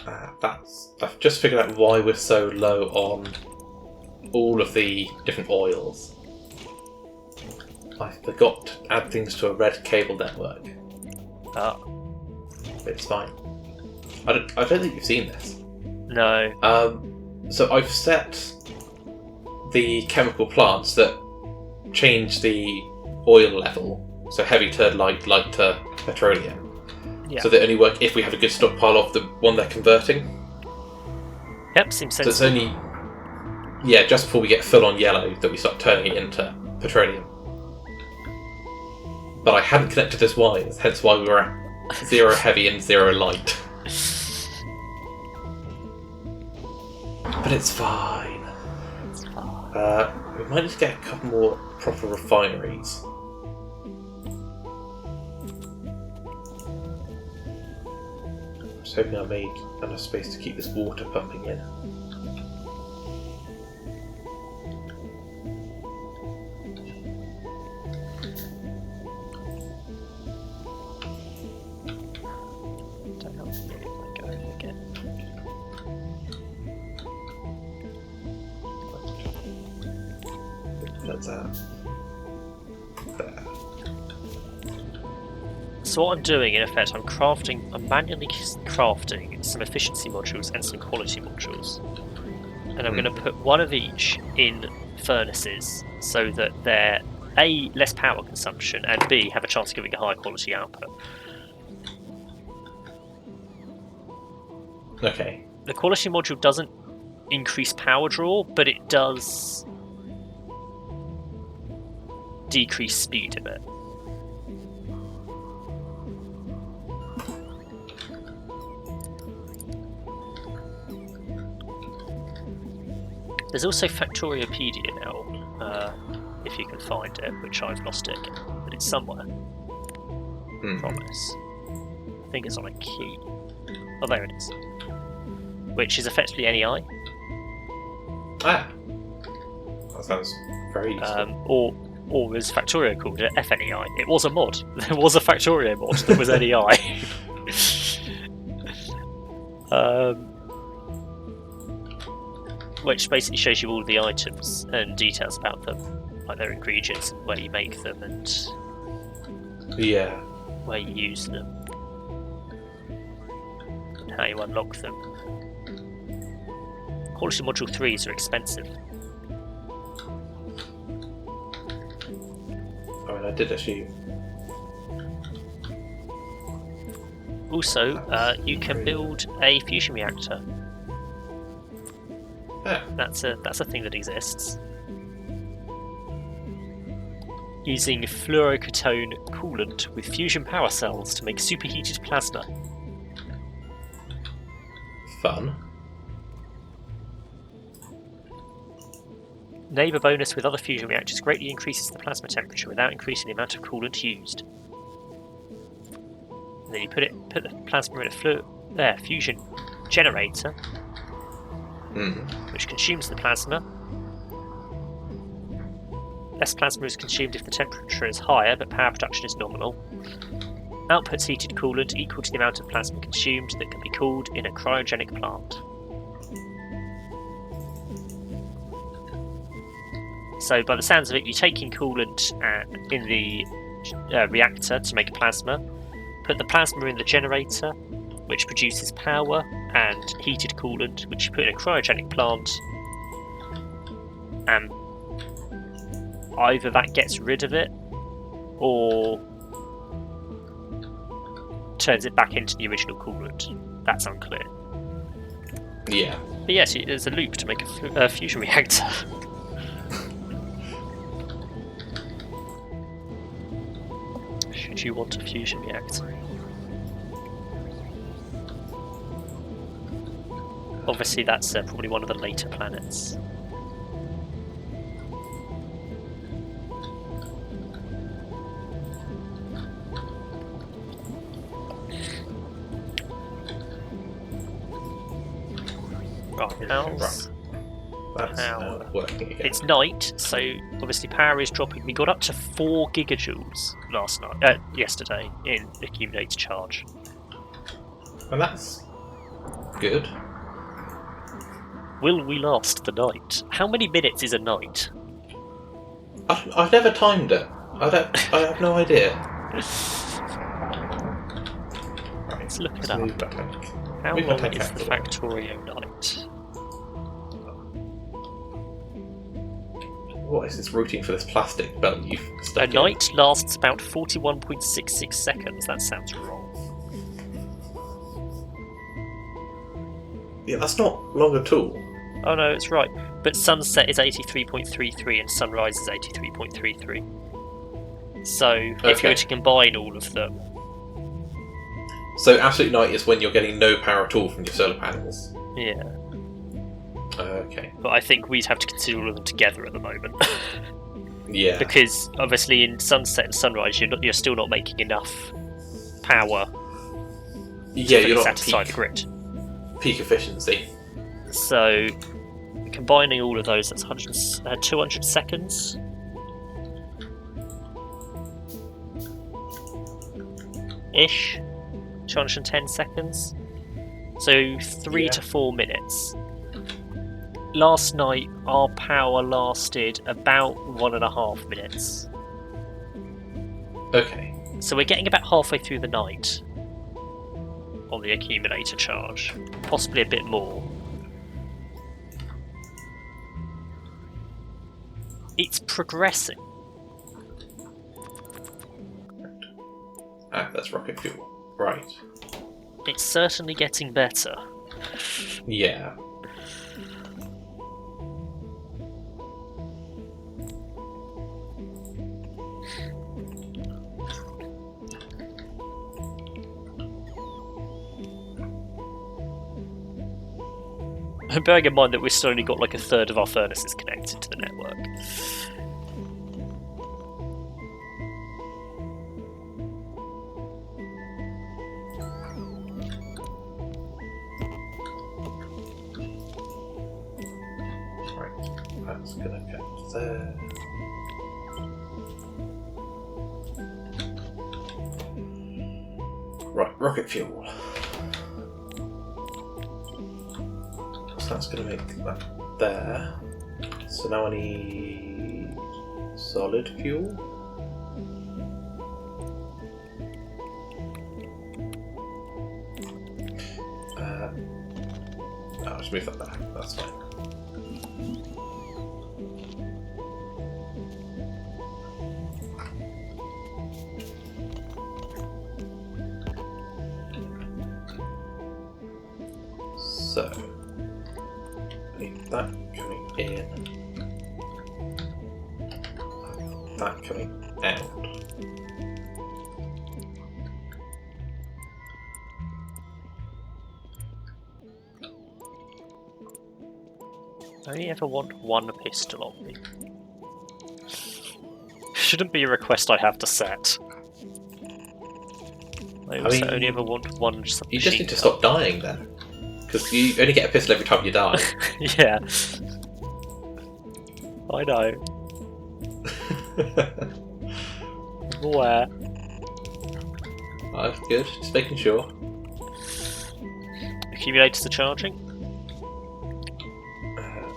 I've just figured out why we're so low on all of the different oils. I forgot to add things to a red cable network. Ah. It's fine. I don't think you've seen this. No. So I've set the chemical plants that change the oil level, so heavy to light to petroleum. Yeah. So they only work if we have a good stockpile of the one they're converting. Yep, seems sensible. So it's only just before we get full on yellow that we start turning it into petroleum. But I hadn't connected those wires, hence why we were at 0 heavy and 0 light. But it's fine. It's fine. We might need to get a couple more proper refineries. I was hoping I made enough space to keep this water pumping in. Don't know if I go over again. That's there. So what I'm doing, in effect, I'm manually crafting some efficiency modules and some quality modules. And I'm going to put one of each in furnaces so that they're A, less power consumption, and B, have a chance of giving a higher quality output. Okay. The quality module doesn't increase power draw, but it does decrease speed a bit. There's also Factoriopedia now, if you can find it, which I've lost it again, but it's somewhere. Promise. I think it's on a key. Oh, there it is. Which is effectively NEI. Ah! That sounds very useful. Or as Factorio called it, FNEI. It was a mod. There was a Factorio mod that was NEI. Which basically shows you all the items and details about them, like their ingredients and where you make them and where you use them and how you unlock them. Quality Module 3s are expensive. I mean, I did assume. Also, you can build a fusion reactor. Yeah. That's a thing that exists. Using fluoroketone coolant with fusion power cells to make superheated plasma. Fun. Neighbour bonus with other fusion reactors greatly increases the plasma temperature without increasing the amount of coolant used. And then you put the plasma in a fusion generator, which consumes the plasma. Less plasma is consumed if the temperature is higher, but power production is nominal. Outputs heated coolant equal to the amount of plasma consumed that can be cooled in a cryogenic plant. So by the sounds of it, you're taking coolant in the reactor to make plasma, put the plasma in the generator, which produces power, and heated coolant, which you put in a cryogenic plant, and either that gets rid of it, or turns it back into the original coolant. That's unclear. Yeah. But yes, there's a loop to make a fusion reactor. Should you want a fusion reactor? Obviously that's probably one of the later planets. Right, how's That's working again. It's night, so obviously power is dropping. We got up to 4 gigajoules yesterday in accumulated charge. And that's good. Will we last the night? How many minutes is a night? I've never timed it. I have no idea. Right, Let's look it move up. back. How Move my long tank is out the for a while. Factorio night? What is this routing for this plastic belt you've A stuck in? night lasts about 41.66 seconds. That sounds wrong. Yeah, that's not long at all. Oh no, it's right. But sunset is 83.33 and sunrise is 83.33. So if you Okay. were to combine all of them, So absolute night is when you're getting no power at all from your solar panels. yeah. Okay. But I think we'd have to consider all of them together at the moment. Yeah. Because obviously in sunset and sunrise you're still not making enough power Yeah, to you're not satisfy peak, the grid. peak efficiency. So combining all of those, that's 200 seconds. Ish. 210 seconds. So 3 to 4 minutes. Last night our power lasted about 1.5 minutes. Okay. So we're getting about halfway through the night on the accumulator charge. Possibly a bit more. It's progressing. Ah, that's rocket fuel. Right. It's certainly getting better. Yeah. And bearing in mind that we've still only got like a third of our furnaces connected to the network. Right. That's gonna go there. Right, rocket fuel. So that's going to make that there. So now I need solid fuel. I'll just move that back, that's fine. So, I need that coming in, that coming out. I only ever want one pistol on me. Shouldn't be a request I have to set. I also mean, only ever want one You just submachine need to gun. stop dying then. Because you only get a pistol every time you die. Yeah. I know. I'm aware. That's good, just making sure. Accumulators are charging.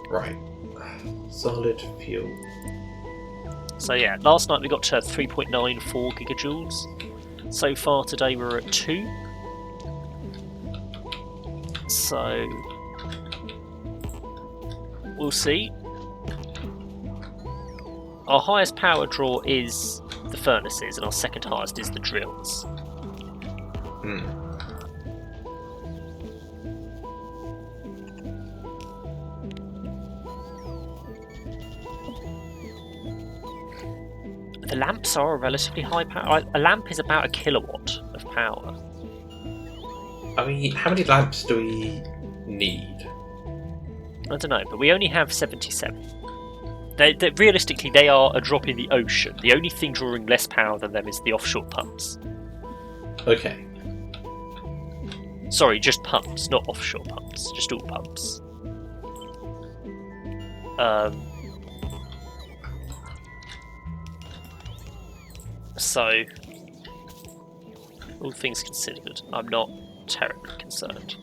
Right. Solid fuel. So yeah, last night we got to 3.94 gigajoules. So far today we're at 2. So we'll see. Our highest power draw is the furnaces, and our second highest is the drills. Hmm. The lamps are a relatively high power. A lamp is about a kilowatt of power. I mean, how many lamps do we need? I don't know, but we only have 77. Realistically, they are a drop in the ocean. The only thing drawing less power than them is the offshore pumps. Okay. Sorry, just pumps, not offshore pumps. Just all pumps. So, all things considered, I'm not terribly concerned.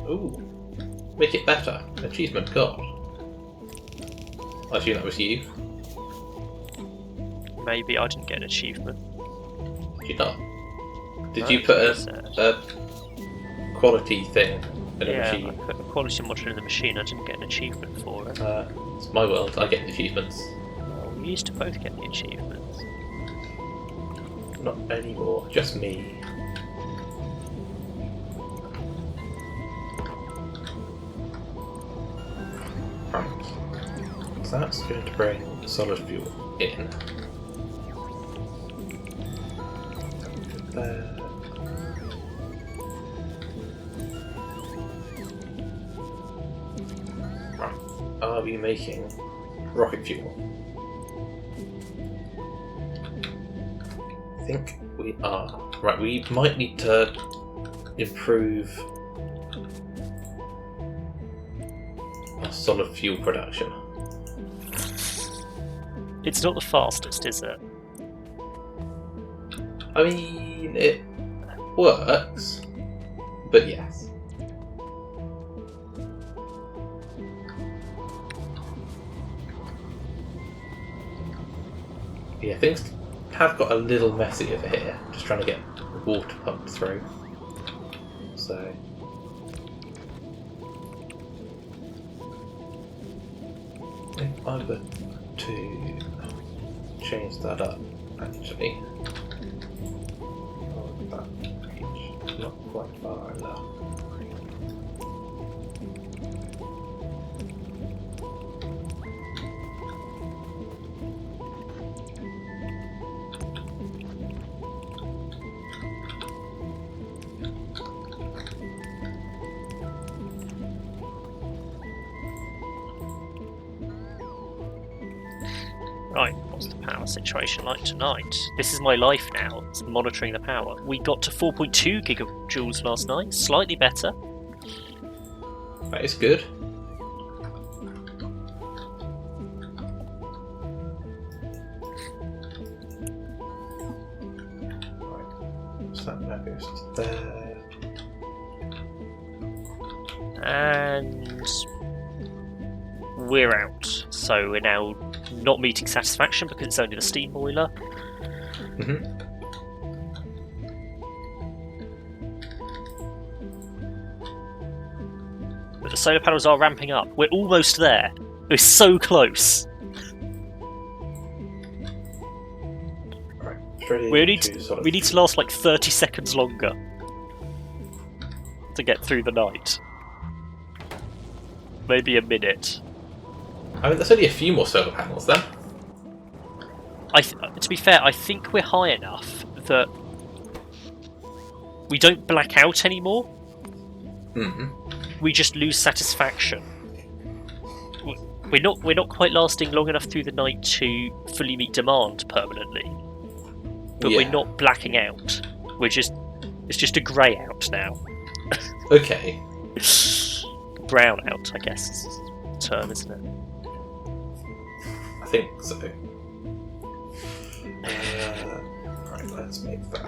Ooh. Make it better. Achievement got. I assume that was you. Maybe I didn't get an achievement. Did you not? Did No, you put it a quality thing in a Yeah, I machine? put a quality module in the machine. I didn't get an achievement for it. It's my world. I get the achievements. Well, we used to both get the achievements. Not anymore. Just me. Right. So that's going to bring solid fuel in. There. Right. Are we making rocket fuel? I think we are. Right, we might need to improve our solid fuel production. It's not the fastest, is it? I mean, it works, but yes. Yeah, things have got a little messy over here. Just trying to get water pumped through. So. If I were to change that up, actually. Oh, that reach not quite far enough. Right, what's the power situation like tonight? This is my life now, it's monitoring the power. We got to 4.2 gigajoules last night, slightly better. That is good. Right, so that now goes to there. And we're out. So we're now not meeting satisfaction because it's only the steam boiler. Mm-hmm. But the solar panels are ramping up. We're almost there. We're so close. Right, straight We into need to last like 30 seconds longer to get through the night. Maybe a minute. I mean, there's only a few more solar panels then. To be fair, I think we're high enough that we don't black out anymore. Mm-hmm. We just lose satisfaction. We're not quite lasting long enough through the night to fully meet demand permanently. But Yeah. we're not blacking out. It's just a grey out now. Okay. Brown out, I guess is the term, isn't it? I think so. Right, let's make that.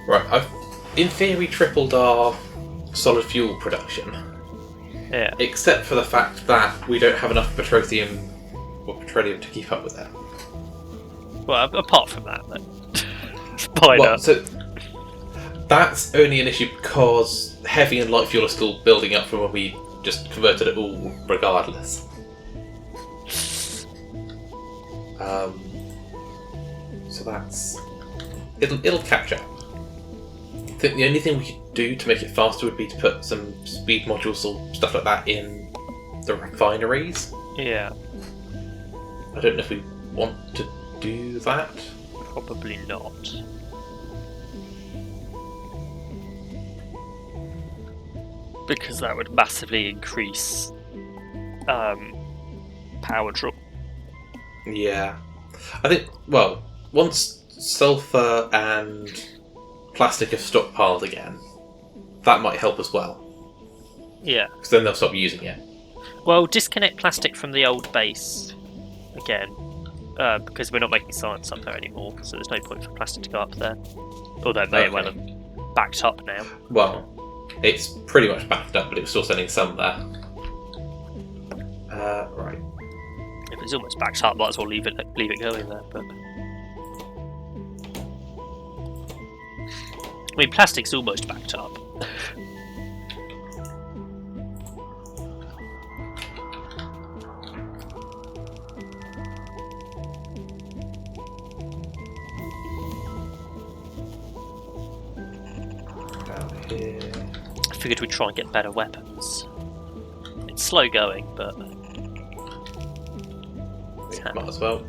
Right, I've in theory tripled our solid fuel production. Yeah. Except for the fact that we don't have enough petroleum to keep up with that. Well, apart from that, then. Minor. Well, so that's only an issue because heavy and light fuel are still building up from when we just converted it all regardless. So that's it'll catch up. I think the only thing we could do to make it faster would be to put some speed modules or stuff like that in the refineries. Yeah. I don't know if we want to do that. Probably not. Because that would massively increase power draw. Yeah. I think, well, once sulfur and plastic have stockpiled again, that might help as well. Yeah. Because then they'll stop using it. Well, disconnect plastic from the old base again. because we're not making science up there anymore, so there's no point for plastic to go up there. Although it may well have backed up now. Well, it's pretty much backed up, but it was still sending some there. Right. If it's almost backed up, might as well leave it going there. But I mean, plastic's almost backed up. Here. I figured we'd try and get better weapons. It's slow going, but Yeah, might as well.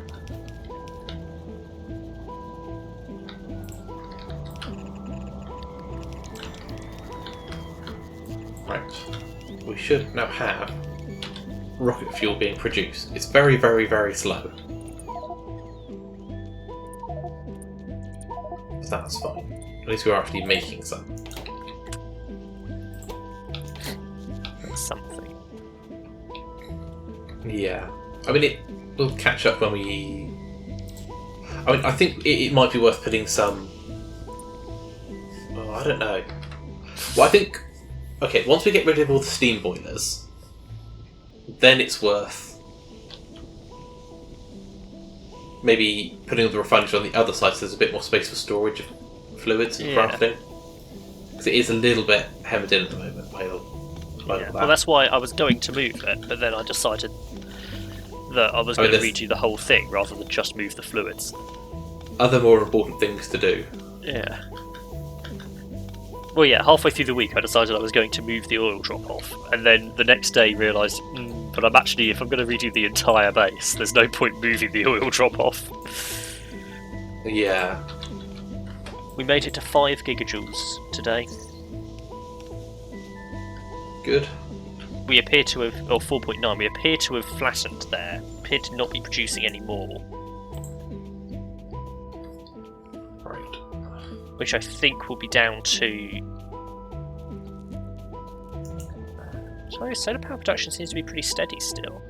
Right. We should now have rocket fuel being produced. It's very, very, very slow. But that's fine. At least we're actually making some. something. Yeah. I mean, it will catch up when we... I mean, I think it might be worth putting some... Oh, I don't know. Well, I think... Okay, once we get rid of all the steam boilers, then it's worth maybe putting all the refineries on the other side so there's a bit more space for storage of fluids and crafting. Because it is a little bit hemmed in at the moment by all that. Well, that's why I was going to move it, but then I decided that I was going to redo the whole thing rather than just move the fluids. Other more important things to do. Yeah. Well, yeah, halfway through the week I decided I was going to move the oil drop-off, and then the next day realised, but I'm actually, if I'm going to redo the entire base, there's no point moving the oil drop-off. Yeah. We made it to 5 gigajoules today. Good. We appear to have, or 4.9, we appear to have flattened there, appear to not be producing any more. Right. Which I think will be down to... Sorry, solar power production seems to be pretty steady still.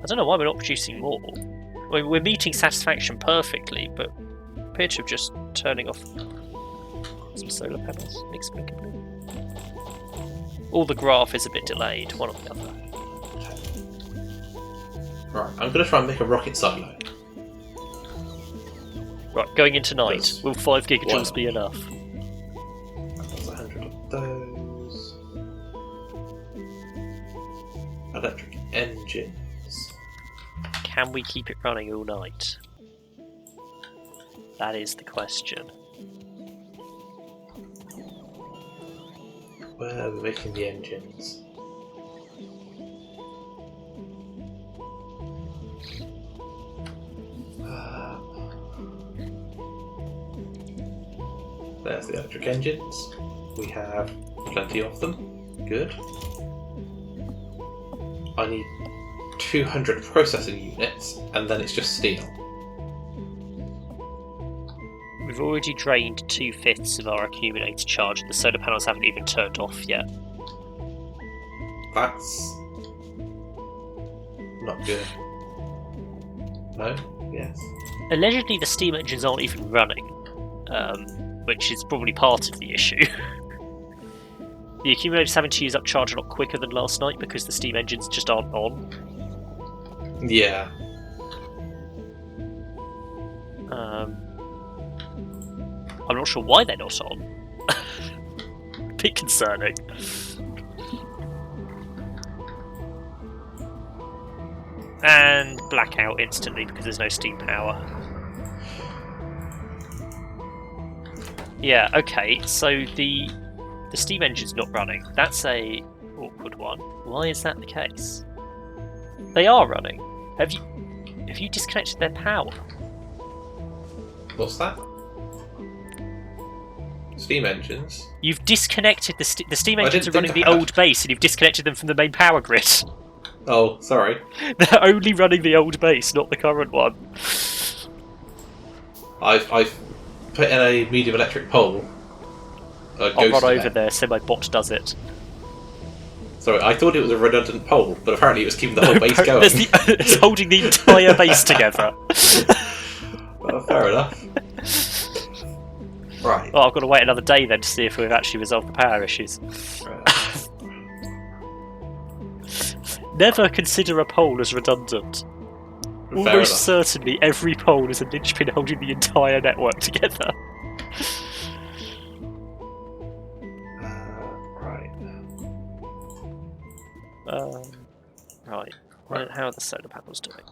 I don't know why we're not producing more. I mean, we're meeting satisfaction perfectly, but appear to have just turning off some solar panels inexplicably. Or the graph is a bit delayed, one or the other. Right, I'm going to try and make a rocket silo. Right, going into night, will 5 gigajoules be enough? There's 100 of those. Electric engines. Can we keep it running all night? That is the question. Where are we making the engines? There's the electric engines. We have plenty of them. Good. I need 200 processing units, and then it's just steel. We've already drained 2/5 of our accumulator charge, and the solar panels haven't even turned off yet. That's not good. No? Yes. Allegedly, the steam engines aren't even running, which is probably part of the issue. The accumulator's having to use up charge a lot quicker than last night because the steam engines just aren't on. Yeah. I'm not sure why they're not on. A bit concerning. And blackout instantly because there's no steam power. Yeah, okay, so the steam engine's not running. That's a awkward one. Why is that the case? They are running. Have you disconnected their power? What's that? Steam engines? You've disconnected the steam engines are running the have. old base, and you've disconnected them from the main power grid. Oh, sorry. They're only running the old base, not the current one. I've put in a medium electric pole. I'll run over there so my bot does it. Sorry, I thought it was a redundant pole, but apparently it was keeping the whole base going. It's holding the entire base together. Well, fair enough. Right. Well, I've got to wait another day then to see if we've actually resolved the power issues. Never consider a pole as redundant. Almost certainly every pole is a linchpin holding the entire network together. Right. Right. How are the solar panels doing?